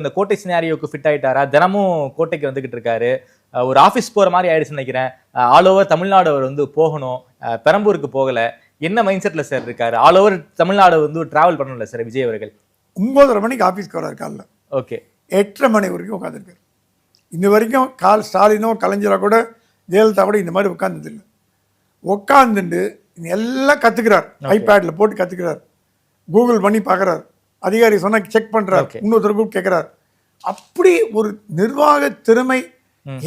இந்த கோட்டை சினாரியோக்கு ஃபிட் ஆயிட்டாரா? தினமும் கோட்டைக்கு வந்துகிட்டு இருக்காரு. ஒரு ஆபீஸ் போற மாதிரி ஆயிடுச்சுன்னு நினைக்கிறேன். ஆல் ஓவர் தமிழ்நாடு அவர் வந்து போகணும். பெரம்பூருக்கு போகல. என்ன மைண்ட் செட்ல சார் இருக்காரு? ஆல் ஓவர் தமிழ்நாடு வந்து டிராவல் பண்ணணும்ல சார் விஜய் அவர்கள். 9:30 மணிக்கு ஆஃபீஸ்க்கு வராரு காலைல. ஓகே. 8:30 மணி வரைக்கும் உட்காந்துருக்காரு. இந்த வரைக்கும் ஸ்டாலினோ கலைஞரோ கூட ஜெயலலிதா கூட இந்த மாதிரி உட்கார்ந்ததில்லை. உட்காந்துட்டு எல்லாம் கற்றுக்கிறார். ஐபேடில் போட்டு கற்றுக்கிறார். கூகுள் பண்ணி பார்க்குறாரு. அதிகாரி சொன்னால் செக் பண்ணுறாரு. இன்னொருத்தர் கூட கேட்குறாரு. அப்படி ஒரு நிர்வாக திறமை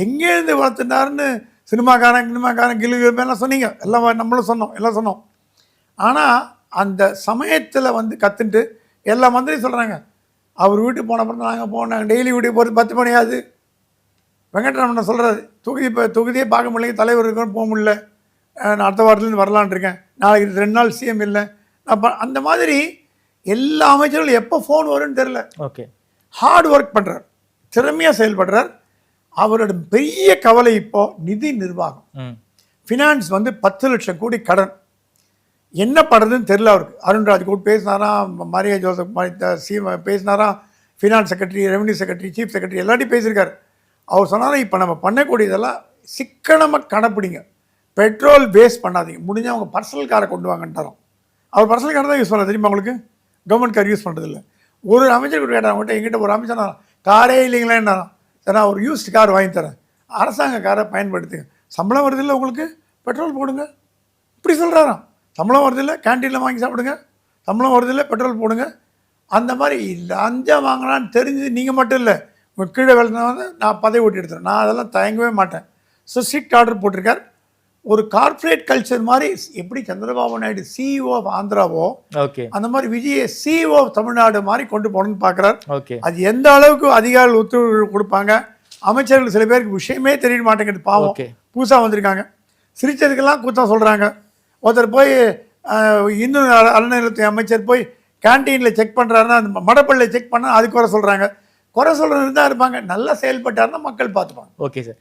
எங்கேருந்து வளர்த்துனாருன்னு சினிமாக்காரன் கிளிலாம் சொன்னீங்க. எல்லாம் நம்மளும் சொன்னோம், எல்லாம் சொன்னோம். ஆனால் அந்த சமயத்தில் வந்து கற்றுட்டு எல்லா மந்திரியும் சொல்கிறாங்க, அவர் வீட்டுக்கு போன அப்புறம் நாங்கள் போனாங்க, டெய்லி வீட்டுக்கு போகிறது 10 மணி ஆகுது. வெங்கட்ராமன் சொல்கிறாரு, தொகுதியே பார்க்க முடியல, தலைவர் இருக்கணும், போக முடியல, நான் அடுத்த வாரத்துலேருந்து வரலான் இருக்கேன், நாளைக்கு 2 நாள் சிஎம் இல்லை. அப்போ அந்த மாதிரி எல்லா அமைச்சர்களும் எப்போ ஃபோன் வரும்னு தெரில. ஓகே. ஹார்ட் ஒர்க் பண்ணுறார், திறமையாக செயல்படுறார். அவரோட பெரிய கவலை இப்போது நிதி நிர்வாகம். ஃபினான்ஸ் வந்து 10 லட்சம் கோடி கடன். என்ன பண்ணுறதுன்னு தெரில அவருக்கு. அருண்ராஜ் கூட பேசினாராம், மரியா ஜோசப் பேசினாராம், finance secretary, revenue secretary, chief secretary எல்லாத்தையும் பேசியிருக்காரு. அவர் சொன்னாலும் இப்போ நம்ம பண்ணக்கூடியதெல்லாம் சிக்கனமாக கணப்பிடிங்க, பெட்ரோல் வேஸ்ட் பண்ணாதீங்க, முடிஞ்சால் அவங்க பர்சனல் காரை கொண்டு வாங்கன்ட்டாரோம். அவர் பர்சனல் காரை தான் யூஸ் பண்ண தெரியுமா உங்களுக்கு? கவர்மெண்ட் கார் யூஸ் பண்ணுறதில்ல. ஒரு அமைச்சர் கூட கேட்டாங்க, அவங்ககிட்ட எங்கிட்ட ஒரு அமைச்சர் காரே இல்லைங்களேன்னாராம். சரி, நான் ஒரு யூஸ்டு கார் வாங்கி தரேன், அரசாங்க காரை பயன்படுத்துங்க, சம்பளம் வருதில்லை உங்களுக்கு, பெட்ரோல் போடுங்க, இப்படி சொல்கிறாராம். சம்பளம் வருதில்லை, கேன்டீனில் வாங்கி சாப்பிடுங்க, சம்பளம் வருதில்லை, பெட்ரோல் போடுங்க. அந்த மாதிரி லஞ்சம் வாங்கினான்னு தெரிஞ்சு நீங்கள் மட்டும் இல்லை, உங்கள் கீழே வேலை வந்து நான் பதவி ஓட்டி எடுத்துறேன், நான் அதெல்லாம் தயங்கவே மாட்டேன். ஸோ ஸ்ட்ரிக்ட் ஆர்டர் போட்டிருக்கார். ஒரு கார்ப்பரேட் கல்ச்சர் மாதிரி எப்படி சந்திரபாபு நாயுடு சிஇஓ ஆஃப் ஆந்திராவோ, அந்த மாதிரி விஜய் சிஇஓ ஆஃப் தமிழ்நாடு மாதிரி கொண்டு போகணும்னு பார்க்குறார். அது எந்த அளவுக்கு அதிகாரிகள் ஒத்துழைப்பு கொடுப்பாங்க, அமைச்சர்கள் சில பேருக்கு விஷயமே தெரிய மாட்டேங்குது, பாவம் புதுசாக வந்திருக்காங்க, சிரிச்சதுக்கெல்லாம் கூத்தம் சொல்கிறாங்க. ஒருத்தர் போய் இன்னும் அறநிலையத்துறை அமைச்சர் போய் கேன்டீனில் செக் பண்ணுறாருன்னா, அந்த மடப்பள்ளியில் செக் பண்ணால் அது குறை சொல்கிறாங்க. குறை சொல்கிறது தான் இருப்பாங்க. நல்லா செயல்பட்டாருன்னா மக்கள் பார்த்துப்பாங்க. Okay sir.